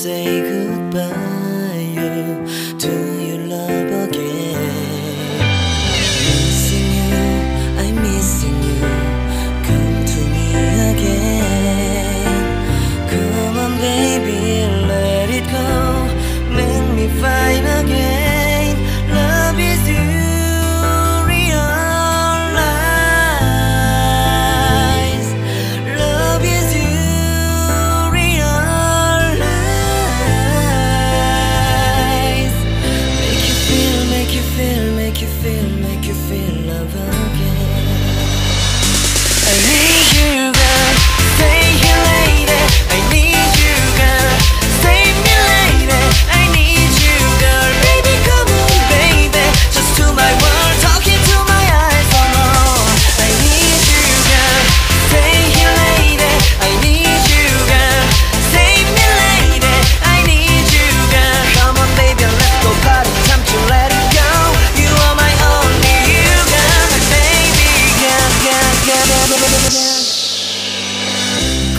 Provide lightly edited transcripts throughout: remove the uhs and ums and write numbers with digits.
say goodbye? Do you love again? Missing you, I'm missing you. Come to me again. Come on baby, let it go. Make me fine again. Love is you. Make you feel love again. I need you, girl. Stay here, lady. I need you, girl. Save me, lady. I need you, girl. Baby, come on, baby. Just to my world, talking to my eyes alone. I need you, girl. Stay here, lady. I need you, girl. Save me, lady. I need you, girl. Come on, baby, let's go party. Time to let it go. You are my only you, girl, my baby, girl, girl, girl, girl, girl.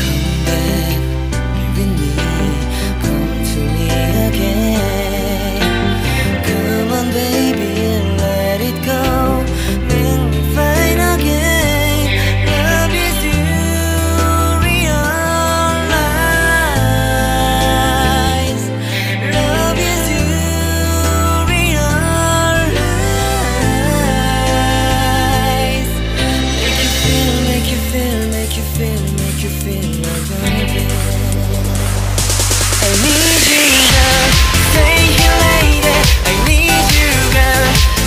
Come back, be with me. Come to me again. Come on, baby, and let it go. Make me fine again. Love is you, realize. Love is you, realize. Make you feel love again. I need you, girl. Stay here, lady. I need you, girl.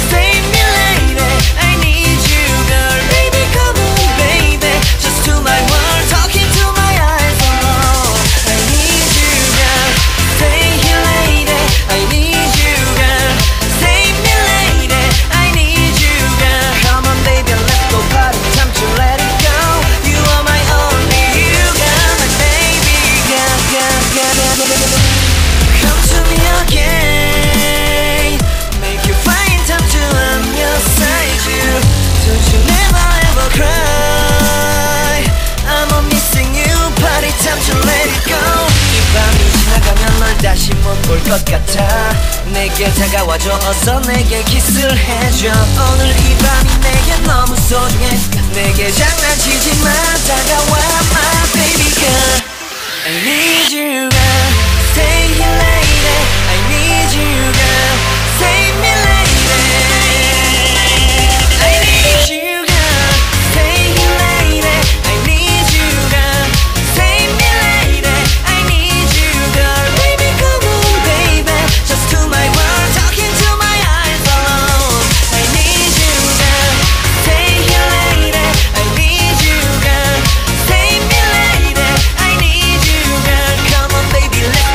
Save me, lady. I need you, girl. Baby, come on, baby. Just to my world, talking to my eyes alone. I need you, girl. Stay here, lady. I need you, girl. Save me, lady. I need you, girl. Come on, baby, let's go party. Time to let it go. You are my only you, girl, my baby, girl, girl, girl, girl. Come to me again. Make you find time to I'm your side, you. Don't you never ever cry. I'm all missing you. Party time to let it go. 이 밤이 지나가면 널 다시 못 볼 것 같아. 내게 다가와줘. 어서 내게 키스를 해줘. 오늘 이 밤이 내게 너무 소중해. 내게 장난치지 마. 다가와 my baby girl. I need you, girl. Stay here, lady. I need you, girl. Save me, lady. I need you, girl. Stay here, lady. I need you, girl. Save me, lady. I need you, girl. Baby, come on, baby. Just to my world, talking to my eyes alone. I need you, girl. Stay here, lady. I need you, girl. Save me, lady. I need you, girl. Come on, baby, let's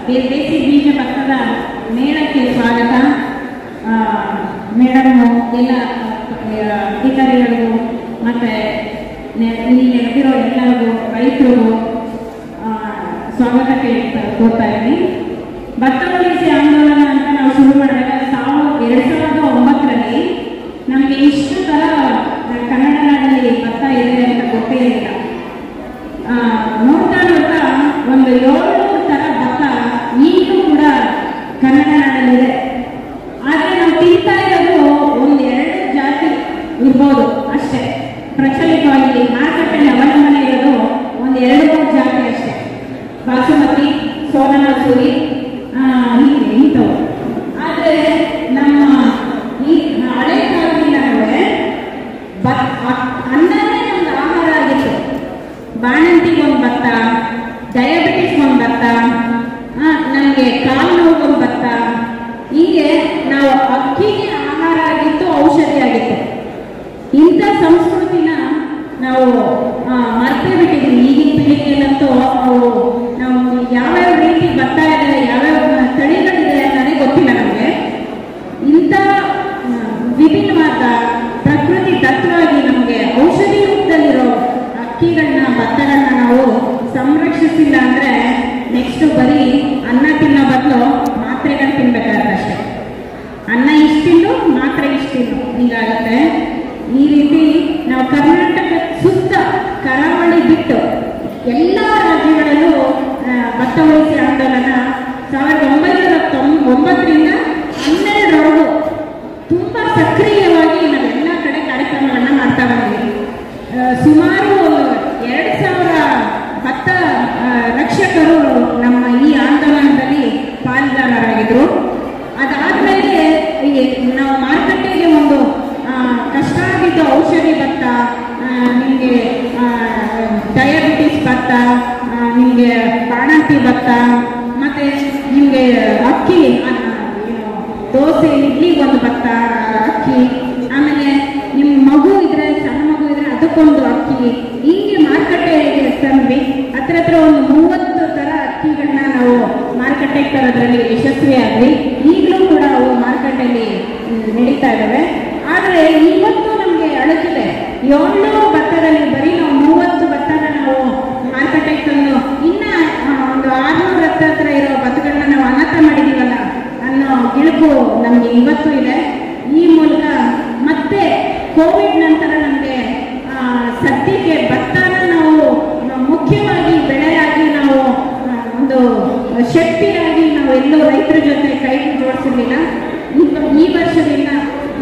ದೇಸಿ ಬೀಜ ಭತ್ತದ ಮೇಳಕ್ಕೆ ಸ್ವಾಗತ. Madam ಎಲ್ಲ ಅಧಿಕಾರಿಗಳಿಗೂ ಮತ್ತು ಇಲ್ಲಿ ನೆರೆದಿರೋ ಎಲ್ಲರಿಗೂ ರೈತರಿಗೂ ಸ್ವಾಗತಕ್ಕೆ ಕೋರ್ತಾ ಇದ್ದೀನಿ. ಭತ್ತ ಉಳಿಸಿ ಆಂದೋಲನ ಅಂತ ನಾವು ಶುರು ಮಾಡಿದಾಗ 2009ರಲ್ಲಿ ನಮಗೆ ಇಷ್ಟು ಥರ ಕನ್ನಡ ನಾಡಲ್ಲಿ ಭತ್ತ ಇದೆ ಅಂತ ಗೊತ್ತೇ ಇಲ್ಲ. ನೋಡ್ತಾ ನೋಡ್ತಾ ಒಂದು 700 ಥರ ಭತ್ತ ಈಗಲೂ ಕೂಡ ಕನ್ನಡ ನಾಡಲ್ಲಿದೆ. ಆದರೆ ನಾವು ತಿಂತಾ ಇರೋದು 1-2 ಜಾತಿ ಇರ್ಬೋದು ಅಷ್ಟೇ. ಪ್ರಚಲಿತವಾಗಿ ಮಾರುಕಟ್ಟೆಯಲ್ಲಿ ಅವಲಂಬನೆ ಇರೋದು 1-2-3 ಜಾತಿ ಅಷ್ಟೇ. ಬಾಸುಮತಿ, ಸೋನಾ ಮಸೂರಿ, ಹೀಗೆ ಇಂಥವು. ಆದರೆ ನಮ್ಮ ಈ ಹಳೆ ಕಾಲದಿಂದ ಅನ್ನನೇ ಒಂದು ಆಹಾರ ಆಗಿತ್ತು. ಬಾಣಂತಿಗೆ ಒಂದು ಭತ್ತ, ಡಯಾಬಿಟಿಸ್ ಒಂದು ಭತ್ತ, ನಮಗೆ ಕಾಲು ನೋವು ಒಂದು ಭತ್ತ, ಹೀಗೆ ನಾವು ಅಕ್ಕಿಗೆ ಆಹಾರ ಆಗಿತ್ತು, ಔಷಧಿ ಆಗಿತ್ತು. ಇಂಥ ಸಂಸ್ಕೃತಿನ ನಾವು ಮರ್ತೇ ಬಿಟ್ಟಿದ್ದೀವಿ. ಈಗಿನ ಪೀಳಿಗೆಯಲ್ಲಂತೂ ನಾವು ಯಾವ್ಯಾವ ರೀತಿ ಭತ್ತ ಇದೆ, ಯಾವ್ಯಾವ ತಳಿಗಳಿದೆ ಅನ್ನೋದೇ ಗೊತ್ತಿಲ್ಲ ನಮಗೆ. ಇಂಥ ವಿಭಿನ್ನವಾದ ಪ್ರಕೃತಿ ದತ್ತವಾಗಿ ನಮಗೆ ಔಷಧಿ ರೂಪದಲ್ಲಿರೋ ಅಕ್ಕಿಗಳನ್ನ, ಭತ್ತಗಳನ್ನ ನಾವು ಸಂರಕ್ಷಿಸಿಲ್ಲ ಅಂದರೆ ನೆಕ್ಸ್ಟ್ ಬರೀ ಅನ್ನ ತಿನ್ನೋ ಬದಲು ಮಾತ್ರೆಗಳು ತಿನ್ಬೇಕಾಗತ್ತೆ ಅಷ್ಟೇ. ಅನ್ನ ಇಷ್ಟಿನ್ನು, ಮಾತ್ರೆ ಇಷ್ಟಿನ್ನು ಹೀಗಾಗತ್ತೆ. ಈ ರೀತಿ ನಾವು ಕರ್ನಾಟಕ ಸುತ್ತ ಕರಾವಳಿ ಬಿಟ್ಟು ಎಲ್ಲ ರಾಜ್ಯಗಳಲ್ಲೂ ಭತ್ತ ಉಳಿಸಿ ಆಂದೋಲನ 1909ರಿಂದ 12ರವರೆಗೂ ತುಂಬ ಸಕ್ರಿಯವಾಗಿ ನಾವೆಲ್ಲ ಕಡೆ ಕಾರ್ಯಕ್ರಮಗಳನ್ನ ಮಾಡ್ತಾ ಬಂದಿದ್ದೀವಿ. ಸುಮಾರು 2000 ಭತ್ತ ರಕ್ಷಕರು ನಮ್ಮ ಈ ಆಂದೋಲನದಲ್ಲಿ ಪಾಲ್ಗಾರರಾಗಿದ್ರು. ಅದಾದಮೇಲೆ ನಾವು ಮಾರುಕಟ್ಟೆಗೆ ಒಂದು ಕಷ್ಟ ಆಗಿದ್ದು ಔಷಧಿ ಭತ್ತ, ನಿಮಗೆ ಡಯಾಬಿಟಿಸ್ ಭತ್ತ, ನಿಮಗೆ ಬಾಣಂತಿ ಭತ್ತ, ಮತ್ತು ನಿಮಗೆ ಅಕ್ಕಿ ದೋಸೆ ಇಡ್ಲಿ ಒಂದು ಭತ್ತ ಅಕ್ಕಿ, ಆಮೇಲೆ ನಿಮ್ಮ ಮಗು ಇದ್ರೆ, ಸಣ್ಣ ಮಗು ಇದ್ರೆ ಅದಕ್ಕೊಂದು ಅಕ್ಕಿ, ಹೀಗೆ ಮಾರುಕಟ್ಟೆಗೆ ತಂದ್ವಿ. ಹತ್ರ ಒಂದು 30 ಥರ ಅಕ್ಕಿಗಳನ್ನ ನಾವು ಮಾರುಕಟ್ಟೆಗೆ ತರೋದ್ರಲ್ಲಿ ಯಶಸ್ವಿಯಾದ್ವಿ. ಈಗಲೂ ಕೂಡ ಅವು ಮಾರುಕಟ್ಟೆಯಲ್ಲಿ ನಡೀತಾ ಇದ್ದಾವೆ. ಆದರೆ ಇವತ್ತು ನಮಗೆ ಅಳುತ್ತಿದೆ, 700 ಭತ್ತದಲ್ಲಿ ಬರೀ ನಾವು 30 ಭತ್ತನ ನಾವು ಮಾರುಕಟ್ಟೆಗೆ ತಂದು ಇನ್ನು ಒಂದು 600 ಹತ್ರ ಇರೋ ಭತ್ತಗಳನ್ನ ನಾವು ಅನಾಥ ಮಾಡಿದೀವಲ್ಲ ಅನ್ನೋ ಗಿಳುಕು ನಮಗೆ ಇವತ್ತು ಇದೆ. ಈ ಮೂಲಕ ಮತ್ತೆ ಕೋವಿಡ್ ನಂತರ ನಮಗೆ ಸದ್ಯಕ್ಕೆ ಭತ್ತನ ನಾವು ಮುಖ್ಯವಾಗಿ ಬೆಳೆಯಾಗಿ ನಾವು ಒಂದು ಶಕ್ತಿಯಾಗಿ ನಾವು ಎಲ್ಲೂ ರೈತರ ಜೊತೆ ಕೈ ಜೋಡಿಸಿರ್ಲಿಲ್ಲ. ಈ ವರ್ಷದಿಂದ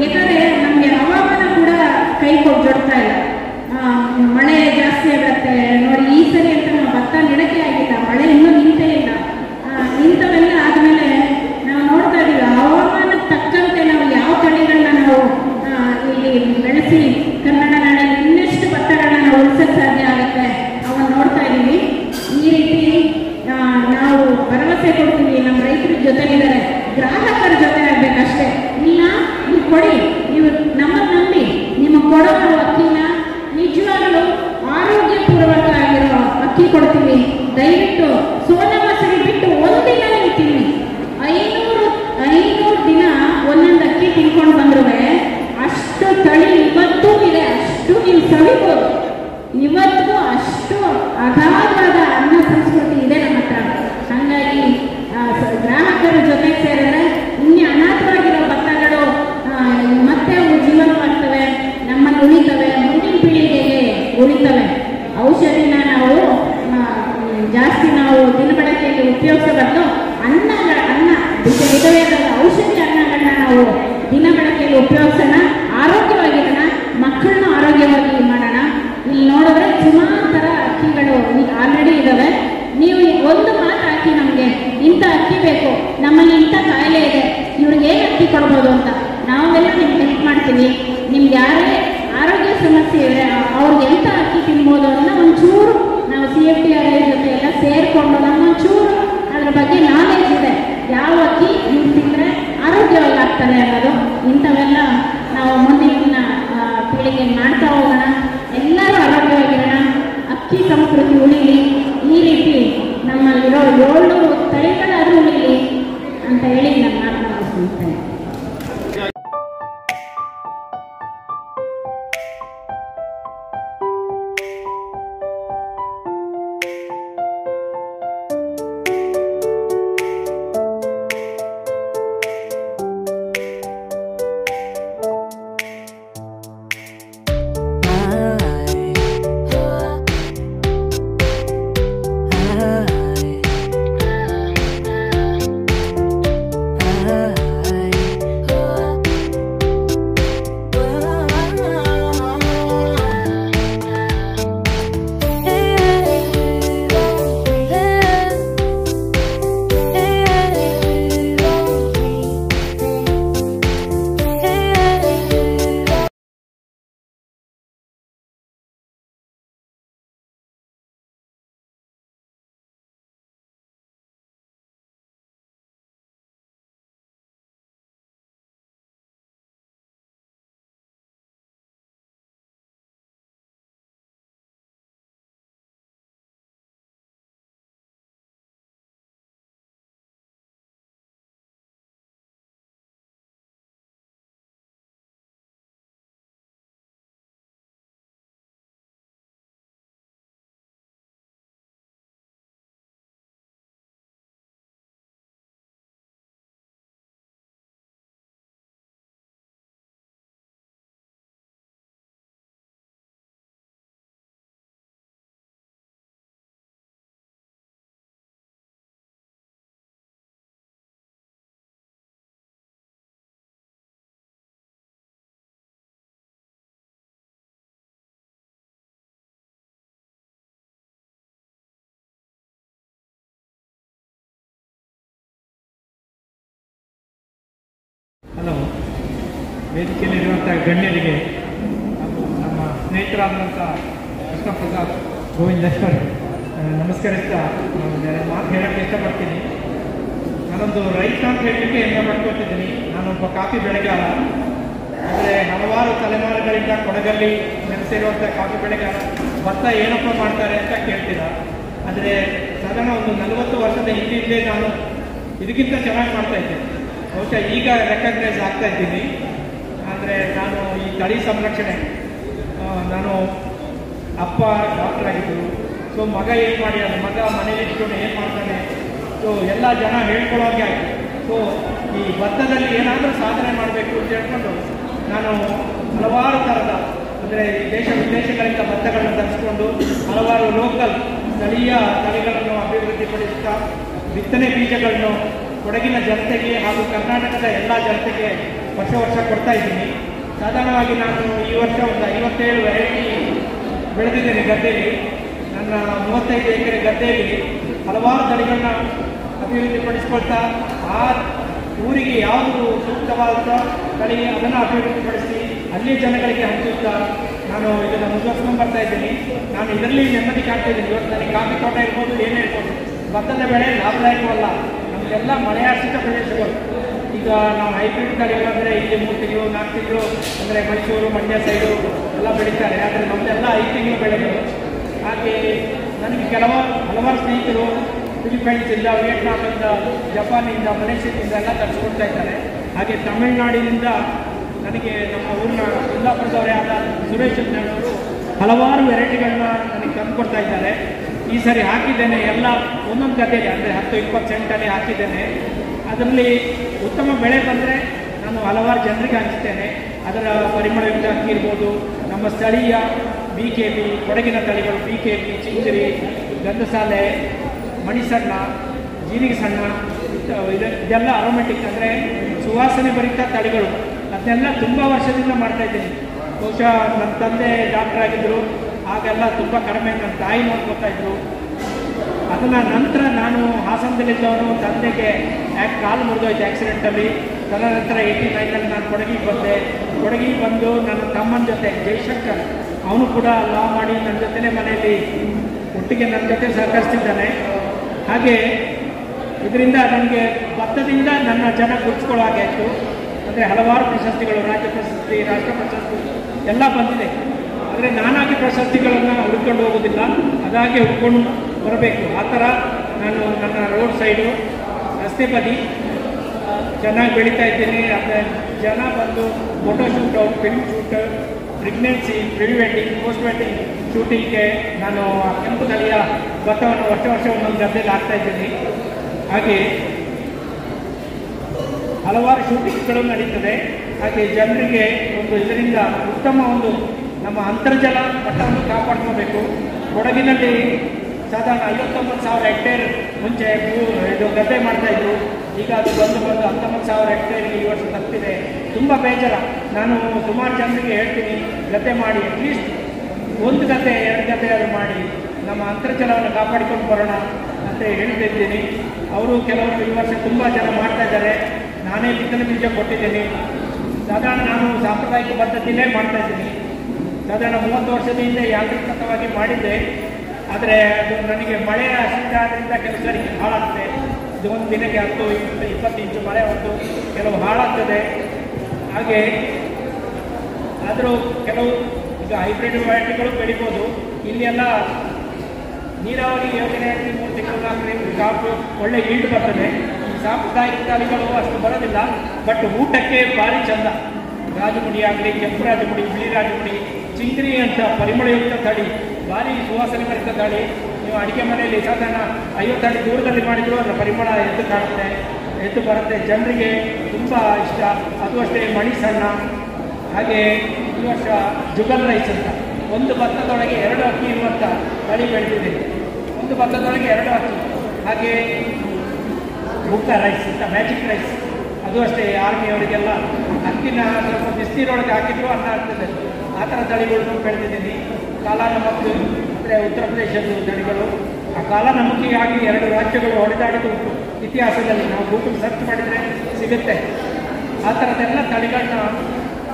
ಯಾಕಂದರೆ ನಮಗೆ ಹವಾಮಾನ ಕೂಡ ಕೈ ಜೋಡ್ತಾ ಇಲ್ಲ. ಮಳೆ ಜಾಸ್ತಿ ಆಗುತ್ತೆ ನೋಡಿ, ಈ ಸರಿ ಅಂತ ನಾವು ಭತ್ತ ನೆಡಕ್ಕೆ ಆಗಿಲ್ಲ, ಮಳೆ ಇನ್ನೂ ನಿಂತೇ ಇಲ್ಲ. ಇಂಥವೆಲ್ಲ ಆದಮೇಲೆ ನಾವು ನೋಡ್ತಾ ಇದ್ದೀವಿ ಹವಾಮಾನಕ್ಕೆ ತಕ್ಕಂತೆ ನಾವು ಯಾವ ತಳಿಗಳನ್ನ ನಾವು ಇಲ್ಲಿ ಬೆಳೆಸಿ ಕನ್ನಡ ನಾಡಲ್ಲಿ ಇನ್ನೆಷ್ಟು ಭತ್ತಗಳನ್ನ ನಾವು ಉಳಿಸೋಕ್ಕೆ ಸಾಧ್ಯ ಆಗುತ್ತೆ ಅವನ್ನ ನೋಡ್ತಾ ಇದ್ದೀವಿ. ಈ ರೀತಿ ನಾವು ಭರವಸೆ ಕೊಡ್ತೀವಿ, ನಮ್ಮ ರೈತರ ಜೊತೆಗಿದ್ದಾರೆ, ಗ್ರಾಹಕರ ಜೊತೆ ಆಗಬೇಕಷ್ಟೇ. ಇಲ್ಲ ನೀವು ಕೊಡಿ, ನೀವು ನಮ್ಮನ್ನು ನಂಬಿ ನಿಮ್ಮ ಕೊಡೋ ಅಕ್ಕಿನ ನಿಜವಾಗಲೂ ಆರೋಗ್ಯಪೂರ್ವಕ ಆಗಿರೋ ಅಕ್ಕಿ ಕೊಡ್ತೀವಿ. ದಯವಿಟ್ಟು ಸೋನಾ ಮಸೂರಿ ಬಿಟ್ಟು ಒಂದಿನ ನೀವು ತಿನ್ನಿ. 500 ದಿನ ಒಂದೊಂದು ಅಕ್ಕಿ ತಿನ್ಕೊಂಡು ಬಂದ್ರು ಅಷ್ಟು ತಳಿ ಇವತ್ತೂ ಇದೆ, ಅಷ್ಟು ನೀವು ಸವಿಬೋದು. ಇವತ್ತಿಗೂ ಅಷ್ಟು ಅಗಾಧವಾದ ಅನ್ನ ಸಂಸ್ಕೃತಿ ಇದೆ ನಮ್ಮ ಹತ್ರ. ಹಾಗಾಗಿ ಗ್ರಾಹಕರ ಜೊತೆ ಸೇರಿದ್ರೆ ಇನ್ನೇ ಅನಾಥವಾಗಿರೋ ಭತ್ತಗಳು ಮತ್ತೆ ಅವು ಜೀವಂತವಾಗ್ತವೆ, ನಮ್ಮನ್ನು ಉಳಿತವೆ, ಮುಂದಿನ ಪೀಳಿಗೆಗೆ ಉಳಿತವೆ. ಔಷಧಿನ ನಾವು ಜಾಸ್ತಿ ನಾವು ದಿನಬಳಕೆಯಲ್ಲಿ ಉಪಯೋಗಿಸಬಾರ್ದು. ಅನ್ನ ವಿಧವಾದ ಔಷಧಿ ಅನ್ನಗಳನ್ನ ನಾವು ದಿನಬಳಕೆಯಲ್ಲಿ ಉಪಯೋಗಿಸೋಣ, ಆರೋಗ್ಯವಾಗಿರೋಣ, ಮಕ್ಕಳನ್ನ ಆರೋಗ್ಯವಾಗಿ ಮಾಡೋಣ. ಇಲ್ಲಿ ನೋಡಿದ್ರೆ ಸುಮಾರು ಥರ ಅಕ್ಕಿಗಳು ಆಲ್ರೆಡಿ ಇದ್ದಾವೆ. ನೀವು ಒಂದು ಮಾತು ಹಾಕಿ, ನಮಗೆ ಇಂಥ ಅಕ್ಕಿ ಬೇಕು, ನಮ್ಮಲ್ಲಿ ಇಂಥ ಕಾಯಿಲೆ ಇದೆ, ಇವ್ರಿಗೆ ಏನು ಅಕ್ಕಿ ಕೊಡ್ಬೋದು ಅಂತ ನಾವೆಲ್ಲ ನಿಮ್ಗೆ ಹೆಲ್ಪ್ ಮಾಡ್ತೀವಿ. ನಿಮ್ಗೆ ಯಾರೇ ಆರೋಗ್ಯ ಸಮಸ್ಯೆ ಇದ್ರೆ ಅವ್ರಿಗೆ ಎಂಥ ಅಕ್ಕಿ ತಿನ್ಬೋದು ಅನ್ನೋ ಒಂಚೂರು ನಾವು CFTRI ಜೊತೆ ಎಲ್ಲ ಸೇರಿಕೊಂಡು ನಮ್ಮೊಂಚೂರು ಅದ್ರ ಬಗ್ಗೆ ನಾಲೆಜ್ ಇದೆ. ಯಾವ ಅಕ್ಕಿ ನೀವು ತಿಂದರೆ ಆರೋಗ್ಯವಾಗಿ ಆಗ್ತದೆ ಅನ್ನೋದು. ಇಂಥವೆಲ್ಲ ನಾವು ಮುಂದಿನ ಪೀಳಿಗೆ ಮಾಡ್ತಾ ಹೋಗೋಣ. ಎಲ್ಲರೂ ಆರೋಗ್ಯವಾಗಿರೋಣ, ಅಕ್ಕಿ ಸಂಸ್ಕೃತಿ ಉಳಿಲಿ. ಈ ರೀತಿ ನಮ್ಮಲ್ಲಿರೋ 7 ತಳಿಗಳಾದರೂ ವೇದಿಕೆಯಲ್ಲಿರುವಂಥ ಗಣ್ಯರಿಗೆ ಹಾಗೂ ನಮ್ಮ ಸ್ನೇಹಿತರಾದಂಥ ಕೃಷ್ಣಪ್ರಸಾದ್ ಗೋವಿಂದಶ್ವರ್ ನಮಸ್ಕರಿಸ್ತಾ ನಾನು ಮಾತು ಹೇಳೋಕ್ಕೆ ಇಷ್ಟಪಡ್ತೀನಿ. ನಾನೊಂದು ರೈತ ಅಂತ ಹೇಳಲಿಕ್ಕೆ ಹೆಮ್ಮೆ ಮಾಡ್ಕೊತಿದ್ದೀನಿ. ನಾನೊಬ್ಬ ಕಾಫಿ ಬೆಳೆಗಾರ. ಆದರೆ ಹಲವಾರು ತಲೆಮಾರುಗಳಿಂದ ಕೊಡಗಲ್ಲಿ ನೆಲೆಸಿರುವಂಥ ಕಾಫಿ ಬೆಳೆಗಾರ. ಭತ್ತ ಏನಪ್ಪ ಮಾಡ್ತಾರೆ ಅಂತ ಕೇಳ್ತೀರ. ಆದರೆ ಸಾಧಾರಣ ಒಂದು 40 ವರ್ಷದ ಹಿಂದೆ ನಾನು ಇದಕ್ಕಿಂತ ಚೆನ್ನಾಗಿ ಮಾಡ್ತಾಯಿದ್ದೆ. ಬಹುಶಃ ಈಗ ರೆಕಗ್ನೈಸ್ ಆಗ್ತಾ ಇದ್ದೀನಿ. ಅಂದರೆ ನಾನು ಈ ತಳಿ ಸಂರಕ್ಷಣೆ, ನಾನು ಅಪ್ಪ ಡಾಕ್ಟರ್ ಆಗಿದ್ದರು. ಸೊ ಮಗ ಏನು ಮಾಡಿ ಅದು ಮಗ ಮನೇಲಿ ಇಟ್ಕೊಂಡು ಏನು ಮಾಡ್ತಾನೆ, ಸೊ ಎಲ್ಲ ಜನ ಹೇಳ್ಕೊಳ್ಳೋಕೆ ಆಯಿತು. ಸೊ ಈ ಭತ್ತದಲ್ಲಿ ಏನಾದರೂ ಸಾಧನೆ ಮಾಡಬೇಕು ಅಂತ ಹೇಳ್ಕೊಂಡು ನಾನು ಹಲವಾರು ಥರದ, ಅಂದರೆ ದೇಶ ವಿದೇಶಗಳಿಂದ ಭತ್ತಗಳನ್ನು ತರಿಸ್ಕೊಂಡು ಹಲವಾರು ಲೋಕಲ್ ಸ್ಥಳೀಯ ತಳಿಗಳನ್ನು ಅಭಿವೃದ್ಧಿಪಡಿಸುತ್ತಾ ಬಿತ್ತನೆ ಬೀಜಗಳನ್ನು ಕೊಡಗಿನ ಜನತೆಗೆ ಹಾಗೂ ಕರ್ನಾಟಕದ ಎಲ್ಲ ಜನತೆಗೆ ವರ್ಷ ಕೊಡ್ತಾ ಇದ್ದೀನಿ. ಸಾಧಾರಣವಾಗಿ ನಾನು ಈ ವರ್ಷ ಒಂದು 57 ವೆರೈಟಿ ಬೆಳೆದಿದ್ದೇನೆ ಗದ್ದೆಯಲ್ಲಿ. ನನ್ನ 35 ಎಕರೆ ಗದ್ದೆಯಲ್ಲಿ ಹಲವಾರು ತಳಿಗಳನ್ನ ಅಭಿವೃದ್ಧಿಪಡಿಸ್ಕೊಳ್ತಾ ಆ ಊರಿಗೆ ಯಾವುದು ಸೂಕ್ತವಾದ ತಳಿ ಅದನ್ನು ಅಭಿವೃದ್ಧಿಪಡಿಸಿ ಅಲ್ಲಿ ಜನಗಳಿಗೆ ಹಂಚುತ್ತಾ ನಾನು ಇದನ್ನು ಮುಂದುವರ್ಸ್ಕೊಂಡು ಬರ್ತಾ ಇದ್ದೀನಿ. ನಾನು ಇದರಲ್ಲಿ ನೆಮ್ಮದಿ ಕಾಣ್ತಾ ಇದ್ದೀನಿ. ಇವತ್ತು ನನಗೆ ಕಾಫಿ ತೋಟ ಇರ್ಬೋದು, ಏನೇ ಇರ್ಬೋದು, ಭತ್ತದ ಬೆಳೆ ಲಾಭದಾಯಕವಲ್ಲ. ನಮಗೆಲ್ಲ ಮಳೆಯಾಶ್ರಿತ ಪ್ರದೇಶಗಳು. ಈಗ ನಾವು ಹೈಬ್ರಿಡ್ ತಳಿಗಳು ಅಂದರೆ ಇಲ್ಲಿ 3 ತಿಂಗಳು 4 ತಿಂಗಳು ಅಂದರೆ ಮೈಸೂರು ಮಂಡ್ಯ ಸೈಡು ಎಲ್ಲ ಬೆಳೀತಾರೆ. ಆದರೆ ನಮ್ಮದೆಲ್ಲ 5 ತಿಂಗಳು ಬೆಳೆಗಳು. ಹಾಗೆ ನನಗೆ ಹಲವಾರು ಸ್ನೇಹಿತರು ಫಿಲಿಪೈನ್ಸಿಂದ, ವಿಯೆಟ್ನಾಮಿಂದ, ಜಪಾನಿಂದ, ಮಲೇಷ್ಯಾದಿಂದ ಎಲ್ಲ ತರಿಸ್ಕೊಡ್ತಾ ಇದ್ದಾರೆ. ಹಾಗೆ ತಮಿಳುನಾಡಿನಿಂದ ನನಗೆ ನಮ್ಮ ಊರಿನ ಕುಂದಾಪುರದವರೇ ಆದ ಸುರೇಶ್ ಅವರು ಹಲವಾರು ವೆರೈಟಿಗಳನ್ನ ನನಗೆ ತಂದುಕೊಡ್ತಾ ಇದ್ದಾರೆ. ಈ ಸರಿ ಹಾಕಿದ್ದೇನೆ ಎಲ್ಲ ಒಂದೊಂದು ಗದ್ದೆಗೆ, ಅಂದರೆ 10-20 ಸೆಂಟಲ್ಲಿ ಹಾಕಿದ್ದೇನೆ. ಅದರಲ್ಲಿ ಉತ್ತಮ ಬೆಳೆ ಬಂದರೆ ನಾನು ಹಲವಾರು ಜನರಿಗೆ ಹಂಚ್ತೇನೆ. ಅದರ ಪರಿಮಳಯುಕ್ತ ಅಕ್ಕಿ ಇರ್ಬೋದು, ನಮ್ಮ ಸ್ಥಳೀಯ BKB ಕೊಡಗಿನ ತಳಿಗಳು, BKB, ಚಿಂಚರಿ, ಗಂಧಸಾಲೆ, ಮಣಿಸಣ್ಣ, ಜೀರಿಗೆ ಸಣ್ಣ, ಇದೆಲ್ಲ ಅರೋಮೆಟಿಕ್ ಅಂದರೆ ಸುವಾಸನೆ ಭರಿತ ತಳಿಗಳು. ಅದನ್ನೆಲ್ಲ ತುಂಬ ವರ್ಷದಿಂದ ಮಾಡ್ತಾಯಿದ್ದೀನಿ. ಬಹುಶಃ ನನ್ನ ತಂದೆ ಡಾಕ್ಟರ್ ಆಗಿದ್ದರು, ಆಗೆಲ್ಲ ತುಂಬ ಕಡಿಮೆ ನನ್ನ ತಾಯಿ ನೋಡ್ಕೊತಾ ಇದ್ರು. ಅದನ್ನು ನಂತರ ನಾನು ಹಾಸನದಲ್ಲಿದ್ದವನು, ತಂದೆಗೆ ಕಾಲು ಮುರಿದೋಯ್ತು ಆಕ್ಸಿಡೆಂಟಲ್ಲಿ. ತದನಂತರ 89ನಲ್ಲಿ ನಾನು ಕೊಡಗಿಗೆ ಬಂದು ನನ್ನ ತಮ್ಮನ ಜೊತೆ ಜಯಶಂಕರ್, ಅವನು ಕೂಡ ಲಾ ಮಾಡಿ ನನ್ನ ಜೊತೆಲೇ ಮನೆಯಲ್ಲಿ ಒಟ್ಟಿಗೆ ನನ್ನ ಜೊತೆ ಸಹಕರಿಸ್ತಿದ್ದಾನೆ. ಹಾಗೆ ಇದರಿಂದ ನನಗೆ ಭತ್ತದಿಂದ ನನ್ನ ಜನ ಗುರುತಿಸ್ಕೊಳ್ಳೋ ಹಾಗೆ ಆಯಿತು. ಅಂದರೆ ಹಲವಾರು ಪ್ರಶಸ್ತಿಗಳು, ರಾಜ್ಯ ಪ್ರಶಸ್ತಿ, ರಾಷ್ಟ್ರ ಪ್ರಶಸ್ತಿ ಎಲ್ಲ ಬಂದಿದೆ. ಆದರೆ ನಾನಾಗಿ ಪ್ರಶಸ್ತಿಗಳನ್ನು ಹುಡ್ಕೊಂಡು ಹೋಗೋದಿಲ್ಲ, ಅದಾಗೆ ಹುಡ್ಕೊಂಡು ಬರಬೇಕು. ಆ ಥರ ನಾನು ನನ್ನ ರೋಡ್ ಸೈಡು, ರಸ್ತೆ ಬದಿ ಚೆನ್ನಾಗಿ ಬೆಳೀತಾ ಇದ್ದೀನಿ. ಅಂದರೆ ಜನ ಬಂದು photoshoot, film shoot, pregnancy, pre wedding, post wedding ಶೂಟಿಂಗ್ಗೆ ನಾನು ಕೆಂಪು ತಳಿಯ ಭತ್ತವನ್ನು ವರ್ಷ ಒಂದೊಂದು ಗದ್ದೆಯಲ್ಲಿ ಹಾಕ್ತಾಯಿದ್ದೀನಿ. ಹಾಗೆ ಹಲವಾರು ಶೂಟಿಂಗ್ಗಳು ನಡೀತದೆ. ಹಾಗೆ ಜನರಿಗೆ ಇದರಿಂದ ಉತ್ತಮ ನಮ್ಮ ಅಂತರ್ಜಲ ಮಟ್ಟವನ್ನು ಕಾಪಾಡ್ಕೋಬೇಕು. ಕೊಡಗಿನಲ್ಲಿ ಸಾಧಾರಣ 59,000 ಹೆಕ್ಟೇರ್ ಮುಂಚೆ ಇದು ಗದ್ದೆ ಮಾಡ್ತಾಯಿದ್ರು. ಈಗ ಅದು ಬಂದು 19,000 ಹೆಕ್ಟೇರ್ಗೆ ಈ ವರ್ಷ ತಪ್ಪಿದೆ. ತುಂಬ ಬೇಜಾರ. ನಾನು ಸುಮಾರು ಜನರಿಗೆ ಹೇಳ್ತೀನಿ, ಗದ್ದೆ ಮಾಡಿ, ಅಟ್ಲೀಸ್ಟ್ 1 ಗದ್ದೆ 2 ಗದ್ದೆ ಅದು ಮಾಡಿ ನಮ್ಮ ಅಂತರ್ಜಲವನ್ನು ಕಾಪಾಡಿಕೊಂಡು ಬರೋಣ ಅಂತ ಹೇಳ್ತಿದ್ದೀನಿ. ಅವರು ಕೆಲವರು ಈ ವರ್ಷ ತುಂಬ ಜನ ಮಾಡ್ತಾಯಿದ್ದಾರೆ. ನಾನೇ ಬಿತ್ತನೆ ಬೀಜ ಕೊಟ್ಟಿದ್ದೀನಿ. ಸಾಧಾರಣ ನಾನು ಸಾಂಪ್ರದಾಯಿಕ ಪದ್ಧತಿಯಲ್ಲೇ ಮಾಡ್ತಾಯಿದ್ದೀನಿ. ಸಾಧಾರಣ 30 ವರ್ಷದ ಹಿಂದೆ ಯಾಂತ್ರಿಕವಾಗಿ ಮಾಡಿದ್ದೆ. ಆದರೆ ಅದು ನನಗೆ ಮಳೆಯ ಶೀತ ಆದ್ದರಿಂದ ಕೆಲವು ಸರಿ ಹಾಳಾಗ್ತದೆ. ಇದು ಒಂದು ದಿನಕ್ಕೆ 10-20 ಇಂಚು ಮಳೆ ಹೊತ್ತು ಕೆಲವು ಹಾಳಾಗ್ತದೆ. ಹಾಗೆ ಆದರೂ ಕೆಲವು ಈಗ ಹೈಬ್ರಿಡ್ ವೆರೈಟಿಗಳು ಬೆಳಿಬೋದು. ಇಲ್ಲೆಲ್ಲ ನೀರಾವರಿ ಯೋಜನೆಯಲ್ಲಿ 3 ತಿಂಗಳು 4 ತಿಂಗಳು ಕಾಪು ಒಳ್ಳೆ ಈಲ್ಡ್ ಬರ್ತದೆ. ಈ ಸಾಂಪ್ರದಾಯಿಕ ತಳಿಗಳು ಅಷ್ಟು ಬರೋದಿಲ್ಲ, ಬಟ್ ಊಟಕ್ಕೆ ಭಾರಿ ಚಂದ. ರಾಜಮುಡಿ ಆಗಲಿ, ಕೆಂಪು ರಾಜಮುಡಿ, ಬಿಳಿ ರಾಜಮುಡಿ, ಚಿಂಗ್ರಿ ಅಂತ ಪರಿಮಳಯುಕ್ತ ತಳಿ, ಭಾರಿ ಸುವಾಸನೆ ಭರಿತ ತಳಿ. ನೀವು ಅಡಿಗೆ ಮನೆಯಲ್ಲಿ ಸಾಧಾರಣ 50 ಅಡಿ ದೂರದಲ್ಲಿ ಮಾಡಿದರೂ ಅದರ ಪರಿಮಳ ಎದ್ದು ಬರುತ್ತೆ. ಜನರಿಗೆ ತುಂಬ ಇಷ್ಟ. ಅದು ಅಷ್ಟೇ ಮಣಿಸಣ್ಣ. ಹಾಗೆ ಈ ವರ್ಷ ಜುಗಲ್ ರೈಸ್ ಅಂತ ಒಂದು ಭತ್ತದೊಳಗೆ 2 ಅಕ್ಕಿ ಇರುವಂಥ ತಳಿ ಬೆಳೆದಿದೆ. ಒಂದು ಭತ್ತದೊಳಗೆ 2 ಅಕ್ಕಿ. ಹಾಗೆ ಬುಕ್ಕ ರೈಸ್ ಅಂತ ಮ್ಯಾಜಿಕ್ ರೈಸ್, ಅದು ಅಷ್ಟೇ ಆರ್ಮಿಯವರಿಗೆಲ್ಲ ಅಕ್ಕಿನ ಸ್ವಲ್ಪ ಬಿಸಿನೀರೊಳಗೆ ಹಾಕಿದ್ರು ಅನ್ನ ಆಗ್ತದೆ. ಆ ಥರ ತಳಿಗಳನ್ನು ಬೆಳೆದಿದ್ದೀನಿ. ಕಾಲಾನಮಕ್ ಅಂದರೆ ಉತ್ತರ ಪ್ರದೇಶದ ತಳಿಗಳು. ಆ ಕಾಲಾನಮಕ್ಕಿಗಾಗಿ 2 ರಾಜ್ಯಗಳು ಹೊಡೆದಾಡೋದು ಉಂಟು ಇತಿಹಾಸದಲ್ಲಿ. ನಾವು ಗೂಗಲ್ ಸರ್ಚ್ ಮಾಡಿದರೆ ಸಿಗುತ್ತೆ. ಆ ಥರದ್ದೆಲ್ಲ ತಳಿಗಳನ್ನ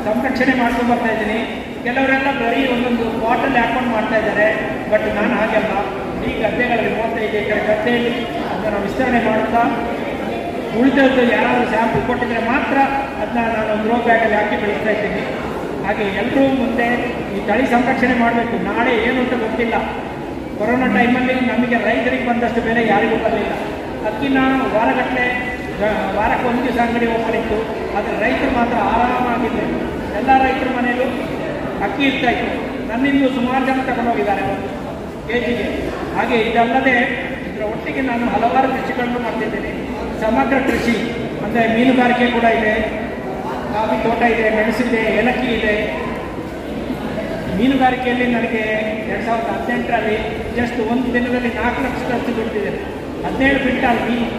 ಸಂರಕ್ಷಣೆ ಮಾಡ್ಕೊಂಡು ಬರ್ತಾ ಇದ್ದೀನಿ. ಕೆಲವರೆಲ್ಲ ಬರೀ ಒಂದೊಂದು ಬಾಟಲ್ ಹಾಕೊಂಡು ಮಾಡ್ತಾ ಇದ್ದಾರೆ, ಬಟ್ ನಾನು ಹಾಗೆಲ್ಲ ಈ ಗದ್ದೆಗಳಲ್ಲಿ 35 ಎಕರೆ ಗದ್ದೆಯಲ್ಲಿ ಅದನ್ನು ವಿಸ್ತರಣೆ ಮಾಡುತ್ತಾ ಉಳಿದದ್ದು ಯಾರಾದರೂ ಸ್ಯಾಂಪಲ್ ಕೊಟ್ಟಿದ್ರೆ ಮಾತ್ರ ಅದನ್ನ ನಾನು ಒಂದು ಗ್ರೋ ಬ್ಯಾಗಲ್ಲಿ ಹಾಕಿ ಬೆಳೆಸ್ತಾ ಇದ್ದೀನಿ. ಹಾಗೆ ಎಲ್ಲರೂ ಮುಂದೆ ಈ ತಳಿ ಸಂರಕ್ಷಣೆ ಮಾಡಬೇಕು. ನಾಳೆ ಏನು ಅಂತ ಗೊತ್ತಿಲ್ಲ. ಕೊರೋನಾ ಟೈಮಲ್ಲಿ ನಮಗೆ ರೈತರಿಗೆ ಬಂದಷ್ಟು ಬೆಲೆ ಯಾರಿಗೂ ಬರಲಿಲ್ಲ. ಅಕ್ಕಿನ ವಾರಗಟ್ಟಲೆ ವಾರಕ್ಕೆ ಒಂದು ದಿವಸ ಅಂಗಡಿ ಓಪನ್ ಇತ್ತು, ಆದರೆ ರೈತರು ಮಾತ್ರ ಆರಾಮಾಗಿದ್ದರು. ಎಲ್ಲ ರೈತರ ಮನೆಯಲ್ಲೂ ಅಕ್ಕಿ ಇರ್ತಾಯಿತ್ತು. ನನ್ನಿಂದ ಸುಮಾರು ಜನ ತಗೊಂಡೋಗಿದ್ದಾರೆ ಒಂದು ಕೆಜಿಗೆ. ಹಾಗೆ ಇದಲ್ಲದೆ ಇದರ ಒಟ್ಟಿಗೆ ನಾನು ಹಲವಾರು ಕೃಷಿಗಳನ್ನು ಮಾಡ್ತಿದ್ದೇನೆ. ಸಮಗ್ರ ಕೃಷಿ ಅಂದರೆ ಮೀನುಗಾರಿಕೆ ಕೂಡ ಇದೆ, ಕಾಫಿ ತೋಟ ಇದೆ, ಮೆಣಸಿದೆ, ಏಲಕ್ಕಿ ಇದೆ. ಮೀನುಗಾರಿಕೆಯಲ್ಲಿ ನನಗೆ 2018ರಲ್ಲಿ ಜಸ್ಟ್ ಒಂದು ದಿನದಲ್ಲಿ 4 ಲಕ್ಷದಷ್ಟು ದುಡ್ಡಿದೆ. 17 ಕ್ವಿಂಟಾಲ್ ಮೀನು.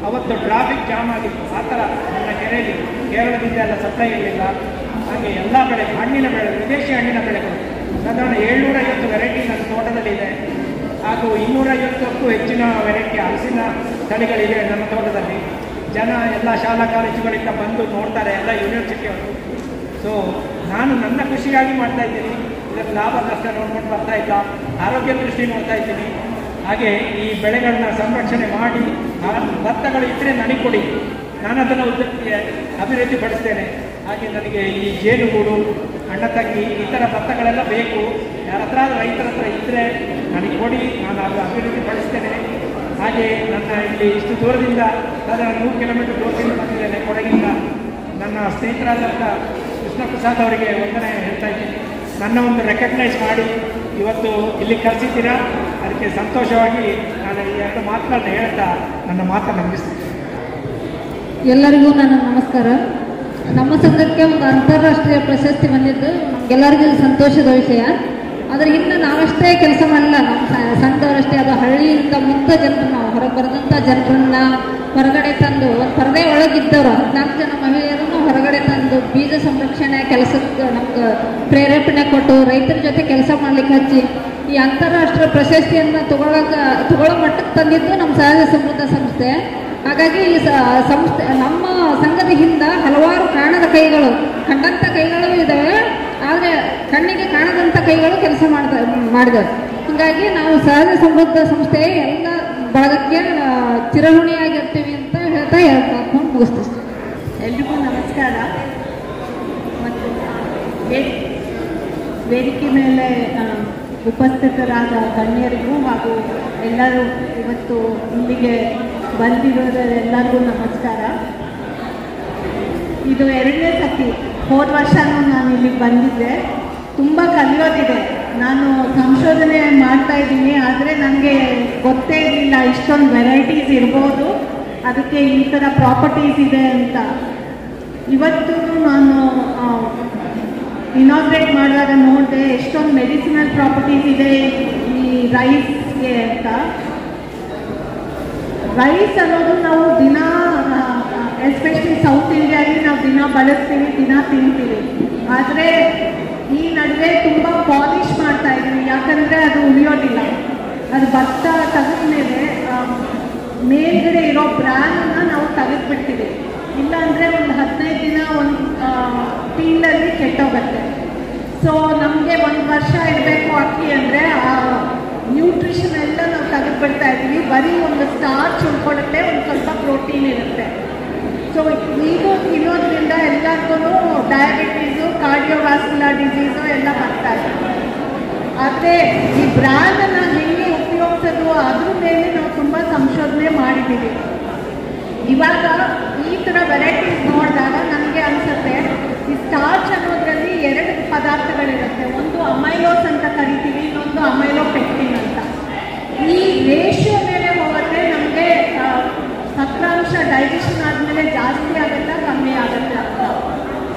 ಅವತ್ತು ಟ್ರಾಫಿಕ್ ಜಾಮ್ ಆಗಿತ್ತು. ಆ ಥರ ನನ್ನ ಕೆರೆಯಲ್ಲಿ ಕೇರಳದಿಂದ ಎಲ್ಲ ಸಪ್ಲೈ ಇರಲಿಲ್ಲ. ಹಾಗೆ ಎಲ್ಲ ಬೆಳೆ, ಹಣ್ಣಿನ ಬೆಳೆ, ವಿದೇಶಿ ಹಣ್ಣಿನ ಬೆಳೆಗಳು ಸಾಧಾರಣ 750 ವೆರೈಟಿ ನನ್ನ ತೋಟದಲ್ಲಿದೆ. ಹಾಗೂ 250ಕ್ಕೂ ಹೆಚ್ಚಿನ ವೆರೈಟಿ ಹಲಸಿನ ತಳಿಗಳಿವೆ ನನ್ನ ತೋಟದಲ್ಲಿ. ಜನ ಎಲ್ಲ ಶಾಲಾ ಕಾಲೇಜುಗಳಿಂದ ಬಂದು ನೋಡ್ತಾರೆ, ಎಲ್ಲ ಯೂನಿವರ್ಸಿಟಿಯವರು. ಸೊ ನಾನು ನನ್ನ ಖುಷಿಯಾಗಿ ಮಾಡ್ತಾ ಇದ್ದೀನಿ. ಇದಕ್ಕೆ ಲಾಭ ನಷ್ಟ ನೋಡ್ಕೊಂಡು ಬರ್ತಾ ಇಲ್ಲ, ಆರೋಗ್ಯ ದೃಷ್ಟಿ ನೋಡ್ತಾ ಇದ್ದೀನಿ. ಹಾಗೆ ಈ ಬೆಳೆಗಳನ್ನ ಸಂರಕ್ಷಣೆ ಮಾಡಿ ಭತ್ತಗಳು ಇದ್ದರೆ ನನಗೆ ಕೊಡಿ, ನಾನು ಅದನ್ನು ಉದ್ಯಮಕ್ಕೆ ಅಭಿವೃದ್ಧಿ ಪಡಿಸ್ತೇನೆ. ಹಾಗೆ ನನಗೆ ಈ ಜೇನುಗೂಡು, ಅಣ್ಣ ತಂಗಿ ಈ ಥರ ಭತ್ತಗಳೆಲ್ಲ ಬೇಕು. ಯಾರ ಹತ್ರ ರೈತರ ಹತ್ರ ಇದ್ದರೆ ನನಗೆ ಕೊಡಿ, ನಾನು ಅದು ಅಭಿವೃದ್ಧಿ ಪಡಿಸ್ತೇನೆ. ಹಾಗೆ ನನ್ನ ಇಲ್ಲಿ ಇಷ್ಟು ದೂರದಿಂದ ಸಾಧಾರಣ 100 ಕಿಲೋಮೀಟರ್ ದೂರದಿಂದ ಬಂದಿದ್ದೇನೆ ಕೊಡಗಿಂದ. ನನ್ನ ಸ್ನೇಹಿತರಾದಂಥ ಕೃಷ್ಣ ಪ್ರಸಾದ್ ಅವರಿಗೆ ವಂದನೆ ಹೇಳ್ತಾ ಇದ್ದೀನಿ. ನನ್ನ ಒಂದು ರೆಕಗ್ನೈಸ್ ಮಾಡಿ ಇವತ್ತು ಇಲ್ಲಿ ಕರೆಸಿದ್ದೀರಾ, ಅದಕ್ಕೆ ಸಂತೋಷವಾಗಿ ನಾನು ಈ 2 ಮಾತುಗಳನ್ನ ಹೇಳ್ತಾ ನನ್ನ ಮಾತನ್ನು ಮುಗಿಸ್ತೀನಿ. ಎಲ್ಲರಿಗೂ ನನ್ನ ನಮಸ್ಕಾರ. ನಮ್ಮ ಸಂಘಕ್ಕೆ ಒಂದು ಅಂತಾರಾಷ್ಟ್ರೀಯ ಪ್ರಶಸ್ತಿ ಬಂದಿದ್ದು ನಮಗೆಲ್ಲರಿಗೂ ಸಂತೋಷದ ವಿಷಯ. ಅದರ ಹಿಂದೆ ನಾವಷ್ಟೇ ಕೆಲಸ ಮಾಡಲ್ಲ, ನಮ್ಮ ಸಂಘದವರಷ್ಟೇ, ಅದು ಹಳ್ಳಿಯಿಂದ ಮುಕ್ತ ಜನರನ್ನ, ಹೊರಗೆ ಬರೆದಂಥ ಜನರನ್ನ ಹೊರಗಡೆ ತಂದು, ಒಂದು ಪರದೆ ಒಳಗಿದ್ದವರು 14 ಜನ ಮಹಿಳೆಯರನ್ನು ಹೊರಗಡೆ ತಂದು ಬೀಜ ಸಂರಕ್ಷಣೆ ಕೆಲಸಕ್ಕೆ ನಮ್ಗೆ ಪ್ರೇರೇಪಣೆ ಕೊಟ್ಟು ರೈತರ ಜೊತೆ ಕೆಲಸ ಮಾಡ್ಲಿಕ್ಕೆ ಹಚ್ಚಿ ಈ ಅಂತಾರಾಷ್ಟ್ರೀಯ ಪ್ರಶಸ್ತಿಯನ್ನು ತಗೊಳ್ಳೋ ಮಟ್ಟಕ್ಕೆ ತಂದಿದ್ದು ನಮ್ಮ ಸಹಜ ಸಮೃದ್ಧ ಸಂಸ್ಥೆ. ಹಾಗಾಗಿ ಈ ಸಂಸ್ಥೆ, ನಮ್ಮ ಸಂಘದ ಹಿಂದೆ ಹಲವಾರು ಕಾಣದ ಕೈಗಳು, ಕಂಡಂಥ ಕೈಗಳು ಇದ್ದಾವೆ, ಆದರೆ ಕಣ್ಣಿಗೆ ಕಾಣದಂಥ ಕೈಗಳು ಕೆಲಸ ಮಾಡಿದವು. ಹೀಗಾಗಿ ನಾವು ಸಹಜ ಸಮೃದ್ಧ ಸಂಸ್ಥೆ ಎಲ್ಲ ಭಾಗಕ್ಕೆ ಚಿರಋಣಿಯಾಗಿರ್ತೀವಿ ಅಂತ ಹೇಳ್ತಾ ಹೇಳ್ಕೊಂಡು ಮುಗಿಸ್ತೀವಿ. ಎಲ್ರಿಗೂ ನಮಸ್ಕಾರ. ಮತ್ತು ವೇದಿಕೆ ಮೇಲೆ ಉಪಸ್ಥಿತರಾದ ಗಣ್ಯರಿಗೂ ಹಾಗೂ ಎಲ್ಲರೂ ಇವತ್ತು ಇಲ್ಲಿಗೆ ಬಂದಿರೋರೆಲ್ಲರಿಗೂ ನಮಸ್ಕಾರ. ಇದು 2ನೇ ಸತಿ. ಹೋದ ವರ್ಷನೂ ನಾನು ಇಲ್ಲಿಗೆ ಬಂದಿದ್ದೆ. ತುಂಬ ಕಲಿಯೋದಿದೆ. ನಾನು ಸಂಶೋಧನೆ ಮಾಡ್ತಾ ಇದ್ದೀನಿ, ಆದರೆ ನನಗೆ ಗೊತ್ತೇ ಇರಲಿಲ್ಲ ಇಷ್ಟೊಂದು ವೆರೈಟೀಸ್ ಇರ್ಬೋದು, ಅದಕ್ಕೆ ಈ ಥರ ಪ್ರಾಪರ್ಟೀಸ್ ಇದೆ ಅಂತ. ಇವತ್ತು ನಾನು ಇನಾಗ್ರೇಟ್ ಮಾಡುವಾಗ ನೋಡಿದೆ ಎಷ್ಟೊಂದು ಮೆಡಿಸಿನಲ್ ಪ್ರಾಪರ್ಟೀಸ್ ಇದೆ ಈ ರೈಸ್ಗೆ ಅಂತ. ರೈಸ್ ಅನ್ನೋದು ನಾವು ದಿನ, ಎಸ್ಪೆಷಲಿ ಸೌತ್ ಇಂಡಿಯಾದಲ್ಲಿ ನಾವು ದಿನ ಬಳಸ್ತೀವಿ, ದಿನ ತಿಂತೀವಿ. ಆದರೆ ಈ ನಡುವೆ ತುಂಬ ಪಾಲಿಷ್ ಮಾಡ್ತಾ ಇದ್ದೀವಿ, ಯಾಕಂದರೆ ಅದು ಉಳಿಯೋದಿಲ್ಲ. ಅದು ಭತ್ತ ತೆಗೆದ ಮೇಲೆ ಮೇಲ್ಗಡೆ ಇರೋ ಬ್ರ್ಯಾನನ್ನು ನಾವು ತೆಗೆದುಬಿಡ್ತೀವಿ. ಇಲ್ಲಾಂದರೆ ಒಂದು 15 ದಿನ ಒಂದು ಟೀನಲ್ಲಿ ಕೆಟ್ಟೋಗುತ್ತೆ. ಸೊ ನಮಗೆ 1 ವರ್ಷ ಇರಬೇಕು ಅಕ್ಕಿ ಅಂದರೆ ಆ ನ್ಯೂಟ್ರಿಷನ್ ಎಲ್ಲ ನಾವು ತೆಗೆದುಬಿಡ್ತಾ ಇದ್ದೀವಿ. ಬರೀ ಒಂದು ಸ್ಟಾರ್ಚ್ ಉಳ್ಕೊಳ್ಳುತ್ತೆ, ಒಂದು ಸ್ವಲ್ಪ ಪ್ರೋಟೀನ್ ಇರುತ್ತೆ. ಸೊ ಇದು ತಿನ್ನೋದ್ರಿಂದ ಎಲ್ಲರಿಗೂ ಡಯಾಬಿಟೀಸು, ಕಾರ್ಡಿಯೋವ್ಯಾಸ್ಕ್ಯುಲರ್ ಡಿಸೀಸು ಎಲ್ಲ ಬರ್ತಾ ಇದೆ. ಆದರೆ ಈ ಬ್ರ್ಯಾನನ್ನು ಹೇಗೆ ಉಪಯೋಗಿಸೋದು ಅದ್ರ ಮೇಲೆ ನಾವು ತುಂಬ ಸಂಶೋಧನೆ ಮಾಡಿದ್ದೀವಿ. ಇವಾಗ ಈ ಥರ ವೆರೈಟೀಸ್ ನೋಡಿದಾಗ ನನಗೆ ಅನಿಸುತ್ತೆ, ಈ ಸ್ಟಾರ್ಚ್ ಅನ್ನೋದ್ರಲ್ಲಿ 2 ಪದಾರ್ಥಗಳಿರುತ್ತೆ. ಒಂದು ಅಮೈಲೋಸ್ ಅಂತ ಕರಿತೀವಿ, ಇನ್ನೊಂದು ಅಮೈಲೋಪೆಕ್ಟಿನ್ ಅಂತ. ಈ ರೇಷಿಯೋ ಮೇಲೆ ಹೋಗುತ್ತೆ. ನಮಗೆ ಸಕ್ಕರಾಂಶ ಡೈಜೆಷನ್ ಆದಮೇಲೆ ಜಾಸ್ತಿ ಆಗುತ್ತಾ ಕಮ್ಮಿ ಆಗುತ್ತೆ ಅಂತ.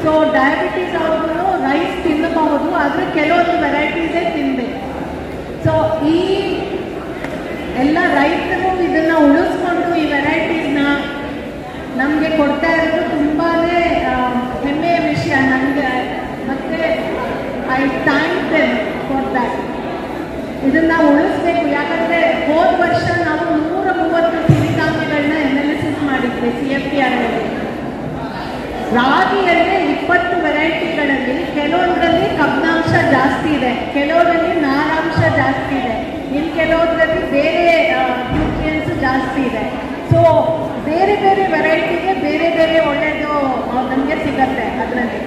ಸೊ ಡಯಾಬಿಟೀಸ್ ಅವರು ರೈಸ್ ತಿನ್ನಬಹುದು, ಆದರೆ ಕೆಲವೊಂದು ವೆರೈಟೀಸೇ ತಿನ್ನಬೇಕು. ಸೊ ಈ ಎಲ್ಲ ರೈತರು ಇದನ್ನು ಉಳಿಸ್ಕೊಂಡು ಈ ವೆರೈಟೀಸ್ನ ನಮಗೆ ಕೊಡ್ತಾ ಇರೋದು ತುಂಬಾ ಹೆಮ್ಮೆಯ ವಿಷಯ ನನಗೆ. ಮತ್ತು I thank them for that. ಇದನ್ನು ಉಳಿಸ್ಬೇಕು. ಯಾಕಂದರೆ ಹೋದ ವರ್ಷ ನಾವು 130 ಸಿರಿಧಾನ್ಯಗಳನ್ನ ಅನಾಲಿಸಿಸ್ ಮಾಡಿದ್ವಿ CFTR. ರಾಗಿಯಲ್ಲಿ 20 ವೆರೈಟಿಗಳಲ್ಲಿ ಕೆಲವೊಂದರಲ್ಲಿ ಕಬ್ಬಿನಾಂಶ ಜಾಸ್ತಿ ಇದೆ, ಕೆಲವರಲ್ಲಿ ನಾರಾಂಶ ಜಾಸ್ತಿ ಇದೆ, ಇನ್ನು ಕೆಲವೊಂದರಲ್ಲಿ ಬೇರೆ ನ್ಯೂಟ್ರಿಯನ್ಸ್ ಜಾಸ್ತಿ ಇದೆ. ಸೊ ಬೇರೆ ಬೇರೆ ವೆರೈಟಿಗೆ ಬೇರೆ ಬೇರೆ ಒಳ್ಳೆಯದು ನಮಗೆ ಸಿಗತ್ತೆ ಅದರಲ್ಲಿ.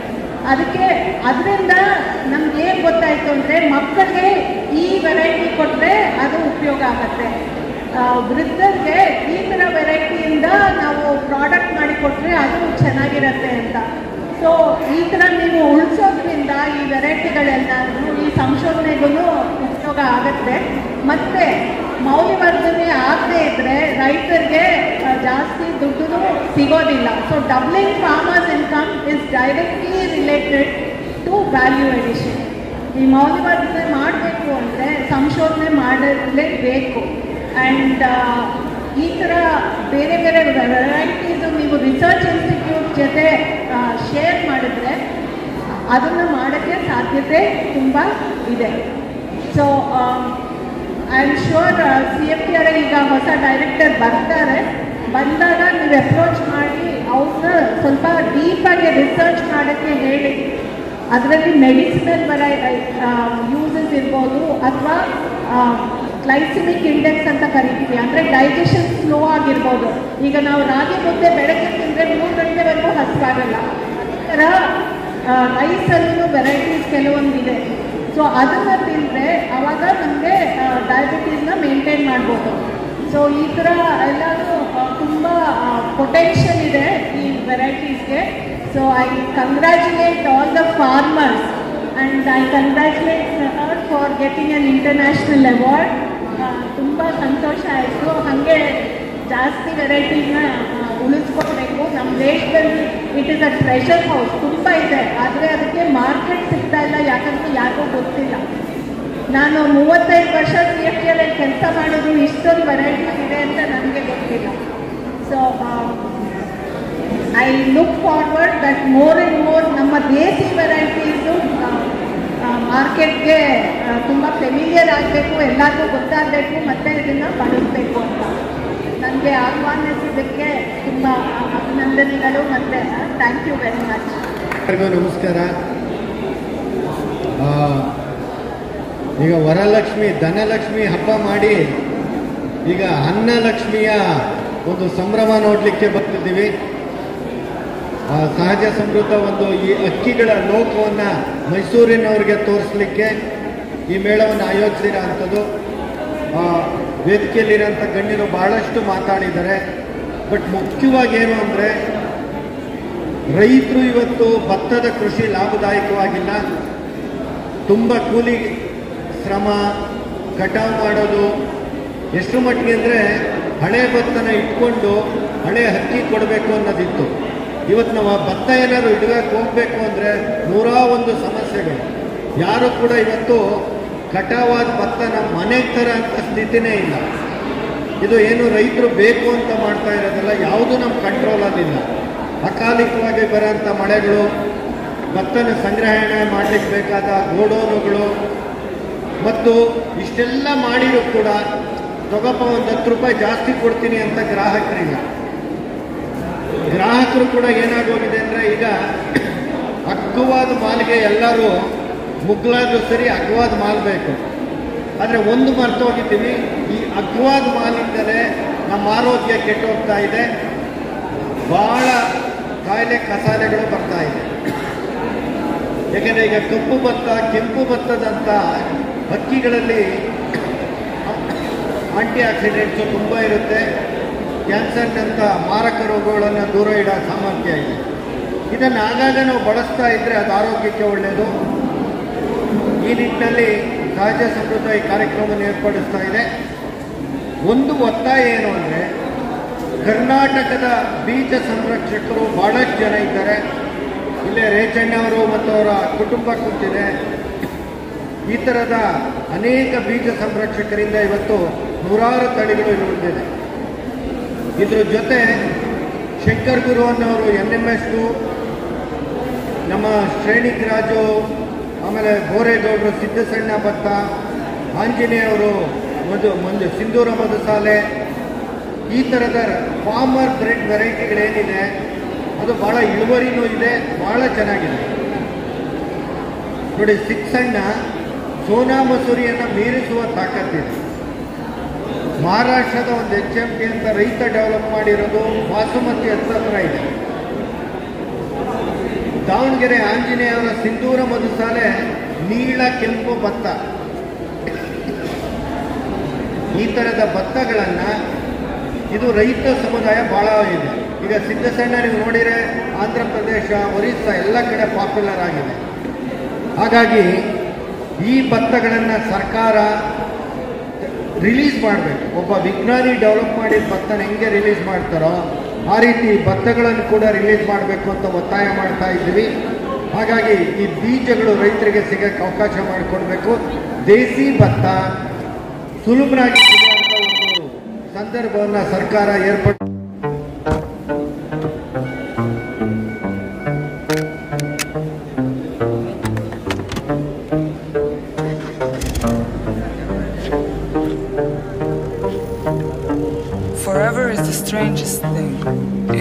ಅದರಿಂದ ನಮ್ಗೆ ಏನು ಗೊತ್ತಾಯಿತು ಅಂದರೆ ಮಕ್ಕಳಿಗೆ ಈ ವೆರೈಟಿ ಕೊಟ್ಟರೆ ಅದು ಉಪಯೋಗ ಆಗುತ್ತೆ. ವೃದ್ಧರಿಗೆ ಈ ಥರ ವೆರೈಟಿಯಿಂದ ನಾವು ಪ್ರಾಡಕ್ಟ್ ಮಾಡಿ ಕೊಟ್ಟರೆ ಅದು ಚೆನ್ನಾಗಿರುತ್ತೆ ಅಂತ. ಸೊ ಈ ಥರ ನೀವು ಉಳಿಸೋದ್ರಿಂದ ಈ ವೆರೈಟಿಗಳೆಲ್ಲರೂ ಈ ಸಂಶೋಧನೆಗೂ ಉಪಯೋಗ ಆಗುತ್ತೆ. ಮತ್ತು ಮೌಲ್ಯವರ್ಧನೆ ಆಗದೇ ಇದ್ದರೆ ರೈತರಿಗೆ ಜಾಸ್ತಿ ದುಡ್ಡು ಸಿಗೋದಿಲ್ಲ. So doubling farmers income is directly related to value addition. ಈ ಮೌಲ್ಯವರ್ಧನೆ ಮಾಡಬೇಕು ಅಂದರೆ ಸಂಶೋಧನೆ ಮಾಡಲೇಬೇಕು. ಆ್ಯಂಡ್ ಈ ಥರ ಬೇರೆ ಬೇರೆ ವೆರೈಟೀಸು ನೀವು ರಿಸರ್ಚ್ ಇನ್ಸ್ಟಿಟ್ಯೂಟ್ ಜೊತೆ ಶೇರ್ ಮಾಡಿದ್ರೆ ಅದನ್ನು ಮಾಡೋಕ್ಕೆ ಸಾಧ್ಯತೆ ತುಂಬ ಇದೆ. So I am sure CFTR ಈಗ ಹೊಸ ಡೈರೆಕ್ಟರ್ ಬಂದಾಗ ನೀವು ಅಪ್ರೋಚ್ ಮಾಡಿ ಅವ್ರನ್ನ ಸ್ವಲ್ಪ ಡೀಪಾಗಿ ರಿಸರ್ಚ್ ಮಾಡೋಕ್ಕೆ ಹೇಳಿ. ಅದರಲ್ಲಿ ಮೆಡಿಸಿನಲ್ ಯೂಸಸ್ ಇರ್ಬೋದು, ಅಥವಾ ಗ್ಲೈಸಿಮಿಕ್ ಇಂಡೆಕ್ಸ್ ಅಂತ ಕರಿತೀವಿ, ಅಂದರೆ ಡೈಜೆಷನ್ ಸ್ಲೋ ಆಗಿರ್ಬೋದು. ಈಗ ನಾವು ರಾಗಿ ಮುದ್ದೆ ಬೆಳಗ್ಗೆ ತಿಂದರೆ 3 ಗಂಟೆವರೆಗೂ ಹಸಿವಾಗಲ್ಲ. ಅದೇ ಥರ ರೈಸಲ್ಲೂ ವೆರೈಟೀಸ್ ಕೆಲವೊಂದಿದೆ. ಸೊ ಅದನ್ನು ತಿಂದರೆ ಆವಾಗ ನಮಗೆ ಡಯಾಬಿಟೀಸ್ನ ಮೇಂಟೈನ್ ಮಾಡ್ಬೋದು. ಸೊ ಈ ಥರ ಎಲ್ಲರೂ ತುಂಬ ಪೊಟೆನ್ಷಿಯಲ್ ಇದೆ ಈ ವೆರೈಟೀಸ್ಗೆ. So I congratulate all the farmers and I congratulate her for getting an international award. ತುಂಬ ಸಂತೋಷ ಆಯಿತು. ಹಾಗೆ ಜಾಸ್ತಿ ವೆರೈಟೀಸ್ನ ಉಳಿಸ್ಕೊಳ್ಬೇಕು. ನಮ್ಮ ದೇಶದಲ್ಲಿ it is a treasure house, ತುಂಬ ಇದೆ. ಆದರೆ ಅದಕ್ಕೆ ಮಾರ್ಕೆಟ್ ಸಿಗ್ತಾ ಇಲ್ಲ, ಯಾಕಂದರೆ ಯಾರಿಗೂ ಗೊತ್ತಿಲ್ಲ. ನಾನು 35 ವರ್ಷ CFTR ಕೆಲಸ ಮಾಡೋದು ಇಷ್ಟೊಂದು ವೆರೈಟೀಸ್ ಇದೆ ಅಂತ ನನಗೆ ಗೊತ್ತಿಲ್ಲ. So I look forward that more and more ನಮ್ಮ ದೇಸಿ ವೆರೈಟೀಸು ಮಾರ್ಕೆಟ್ಗೆ ತುಂಬ ಫೆಮಿಲಿಯರ್ ಆಗಬೇಕು, ಎಲ್ಲರಿಗೂ ಗೊತ್ತಾಗಬೇಕು, ಮತ್ತು ಇದನ್ನು ಬಳಸಬೇಕು ಅಂತ ನನಗೆ ಆಹ್ವಾನಿಸಿದ್ದಕ್ಕೆ ತುಂಬ ಅಭಿನಂದನೆಗಳು ಮತ್ತು ಥ್ಯಾಂಕ್ ಯು ವೆರಿ ಮಚ್. ನಮಸ್ಕಾರ. ಈಗ ವರಲಕ್ಷ್ಮಿ ಧನಲಕ್ಷ್ಮಿ ಹಬ್ಬ ಮಾಡಿ ಈಗ ಅನ್ನಲಕ್ಷ್ಮಿಯ ಒಂದು ಸಂಭ್ರಮ ನೋಡಲಿಕ್ಕೆ ಬರ್ತಿದ್ದೀವಿ. ಸಹಜ ಸಮೃದ್ಧ ಒಂದು ಈ ಅಕ್ಕಿಗಳ ಲೋಕವನ್ನು ಮೈಸೂರಿನವ್ರಿಗೆ ತೋರಿಸ್ಲಿಕ್ಕೆ ಈ ಮೇಳವನ್ನು ಆಯೋಜಿಸಿರೋ ಅಂಥದ್ದು. ವೇದಿಕೆಯಲ್ಲಿರೋಂಥ ಗಣ್ಯರು ಬಹಳಷ್ಟು ಮಾತಾಡಿದ್ದಾರೆ. ಬಟ್ ಮುಖ್ಯವಾಗಿ ಏನು ಅಂದರೆ ರೈತರು ಇವತ್ತು ಭತ್ತದ ಕೃಷಿ ಲಾಭದಾಯಕವಾಗಿಲ್ಲ. ತುಂಬ ಕೂಲಿ ಶ್ರಮ, ಕಟಾವು ಮಾಡೋದು, ಎಷ್ಟು ಮಟ್ಟಿಗೆ ಅಂದರೆ ಹಳೆ ಭತ್ತನ ಇಟ್ಕೊಂಡು ಹಳೆ ಅಕ್ಕಿ ಕೊಡಬೇಕು ಅನ್ನೋದಿತ್ತು. ಇವತ್ತು ನಾವು ಭತ್ತ ಏನಾದ್ರು ಇಡಬೇಕು ಹೋಗಬೇಕು ಅಂದರೆ 101 ಸಮಸ್ಯೆಗಳು. ಯಾರು ಕೂಡ ಇವತ್ತು ಕಟಾವಾದ ಭತ್ತನ ಮನೆಗೆ ಥರ ಅಂತ ಸ್ಥಿತಿನೇ ಇಲ್ಲ. ಇದು ಏನು ರೈತರು ಬೇಕು ಅಂತ ಮಾಡ್ತಾ ಇರೋದಲ್ಲ, ಯಾವುದು ನಮ್ಮ ಕಂಟ್ರೋಲಲ್ಲಿಲ್ಲ. ಅಕಾಲಿಕವಾಗಿ ಬರೋಂಥ ಮಳೆಗಳು, ಭತ್ತನ ಸಂಗ್ರಹಣೆ ಮಾಡಲಿಕ್ಕೆ ಬೇಕಾದ ಗೋಡೌನುಗಳು, ಮತ್ತು ಇಷ್ಟೆಲ್ಲ ಮಾಡಿರೂ ಕೂಡ ತಗೋಪ ಒಂದು 10 ರೂಪಾಯಿ ಜಾಸ್ತಿ ಕೊಡ್ತೀನಿ ಅಂತ ಗ್ರಾಹಕರಿಲ್ಲ. ಗ್ರಾಹಕರು ಕೂಡ ಏನಾಗೋಗಿದೆ ಅಂದರೆ ಈಗ ಅಗ್ಗವಾದ ಮಾಲಿಗೆ ಎಲ್ಲರೂ ಮುಗ್ಲಾದ್ರೂ ಸರಿ ಅಗ್ಗವಾದ ಮಾಲ್ ಬೇಕು. ಆದರೆ ಒಂದು ಮರ್ತೋಗಿದ್ದೀವಿ, ಈ ಅಗ್ಗವಾದ ಮಾಲಿಂದಲೇ ನಮ್ಮ ಆರೋಗ್ಯ ಕೆಟ್ಟೋಗ್ತಾ ಇದೆ. ಭಾಳ ಕಾಯಿಲೆ ಕಸಾಲೆಗಳು ಬರ್ತಾ ಇದೆ. ಯಾಕೆಂದರೆ ಈಗ ಕಪ್ಪು ಭತ್ತ, ಕೆಂಪು ಭತ್ತದಂಥ ಅಕ್ಕಿಗಳಲ್ಲಿ ಆಂಟಿ ಆಕ್ಸಿಡೆಂಟ್ಸು ತುಂಬ ಇರುತ್ತೆ. ಕ್ಯಾನ್ಸರ್ನಂಥ ಮಾರಕ ರೋಗಗಳನ್ನು ದೂರ ಇಡೋ ಸಾಮರ್ಥ್ಯ ಇದೆ. ಇದನ್ನು ಆಗಾಗ ನಾವು ಬಳಸ್ತಾ ಇದ್ದರೆ ಅದು ಆರೋಗ್ಯಕ್ಕೆ ಒಳ್ಳೆಯದು. ಈ ನಿಟ್ಟಿನಲ್ಲಿ ಸಹಜ ಸಮೃದ್ಧ ಈ ಕಾರ್ಯಕ್ರಮವನ್ನು ಏರ್ಪಡಿಸ್ತಾ ಇದೆ. ಒಂದು ಒತ್ತಾಯ ಏನು ಅಂದರೆ, ಕರ್ನಾಟಕದ ಬೀಜ ಸಂರಕ್ಷಕರು ಭಾಳಷ್ಟು ಜನ ಇದ್ದಾರೆ. ಇಲ್ಲೇ ರೇಚಣ್ಣವರು ಮತ್ತು ಅವರ ಕುಟುಂಬ ಕೂತಿದೆ. ಈ ಥರದ ಅನೇಕ ಬೀಜ ಸಂರಕ್ಷಕರಿಂದ ಇವತ್ತು 100 ತಳಿಗಳು ಉಳಿದಿದೆ. ಇದ್ರ ಜೊತೆ ಶಂಕರ್ ಗುರು ಅನ್ನೋರು NMS, ನಮ್ಮ ಶ್ರೇಣಿಕ್ ರಾಜು, ಆಮೇಲೆ ಬೋರೇಗೌಡರು ಸಿದ್ದಸಣ್ಣ ಭತ್ತ, ಆಂಜನೇಯವರು ಒಂದು ಸಿಂಧೂರ ಮಧುಸಾಲೆ, ಈ ಥರದ ಫಾರ್ಮರ್ ಬ್ರೆಡ್ ವೆರೈಟಿಗಳೇನಿದೆ ಅದು ಭಾಳ ಇಳುವರಿನೂ ಇದೆ, ಭಾಳ ಚೆನ್ನಾಗಿದೆ. ನೋಡಿ, ಸಿಕ್ಸಣ್ಣ ಸೋನಾ ಮಸೂರಿಯನ್ನು ಮೀರಿಸುವ ತಾಕತ್ತಿದೆ. ಮಹಾರಾಷ್ಟ್ರದ ಒಂದು HMT ಅಂತ ರೈತ ಡೆವಲಪ್ ಮಾಡಿರೋದು ಬಾಸುಮತಿ ಹತ್ರ ಇದೆ. ದಾವಣಗೆರೆ ಆಂಜನೇಯವರ ಸಿಂಧೂರ ಮಧುಸಾಲೆ ನೀಳ ಕೆಂಪು ಭತ್ತ. ಈ ಥರದ ಭತ್ತಗಳನ್ನು ಇದು ರೈತ ಸಮುದಾಯ ಭಾಳ ಇದೆ. ಈಗ ಸಿದ್ದಸಣ್ಣ ನೀವು ನೋಡಿದರೆ ಆಂಧ್ರ ಪ್ರದೇಶ, ಒರಿಸ್ಸಾ ಎಲ್ಲ ಕಡೆ ಪಾಪ್ಯುಲರ್ ಆಗಿದೆ. ಹಾಗಾಗಿ ಈ ಭತ್ತಗಳನ್ನು ಸರ್ಕಾರ ರಿಲೀಸ್ ಮಾಡಬೇಕು. ಒಬ್ಬ ವಿಜ್ಞಾನಿ ಡೆವಲಪ್ ಮಾಡಿದ ಭತ್ತನ ಹೆಂಗೆ ರಿಲೀಸ್ ಮಾಡ್ತಾರೋ ಆ ರೀತಿ ಭತ್ತಗಳನ್ನು ಕೂಡ ರಿಲೀಸ್ ಮಾಡಬೇಕು ಅಂತ ಒತ್ತಾಯ ಮಾಡ್ತಾ ಇದ್ದೀವಿ. ಹಾಗಾಗಿ ಈ ಬೀಜಗಳು ರೈತರಿಗೆ ಸಿಗೋಕ್ಕೆ ಅವಕಾಶ ಮಾಡಿಕೊಡ್ಬೇಕು. ದೇಸಿ ಭತ್ತ ಸುಲಭನಾಗಿ ಸಿಗುವಂಥ ಒಂದು ಸಂದರ್ಭವನ್ನು ಸರ್ಕಾರ ಏರ್ಪಡಿಸಿ Forever is the strangest thing.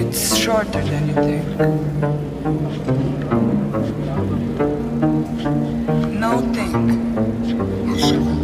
It's shorter than you think. Now think.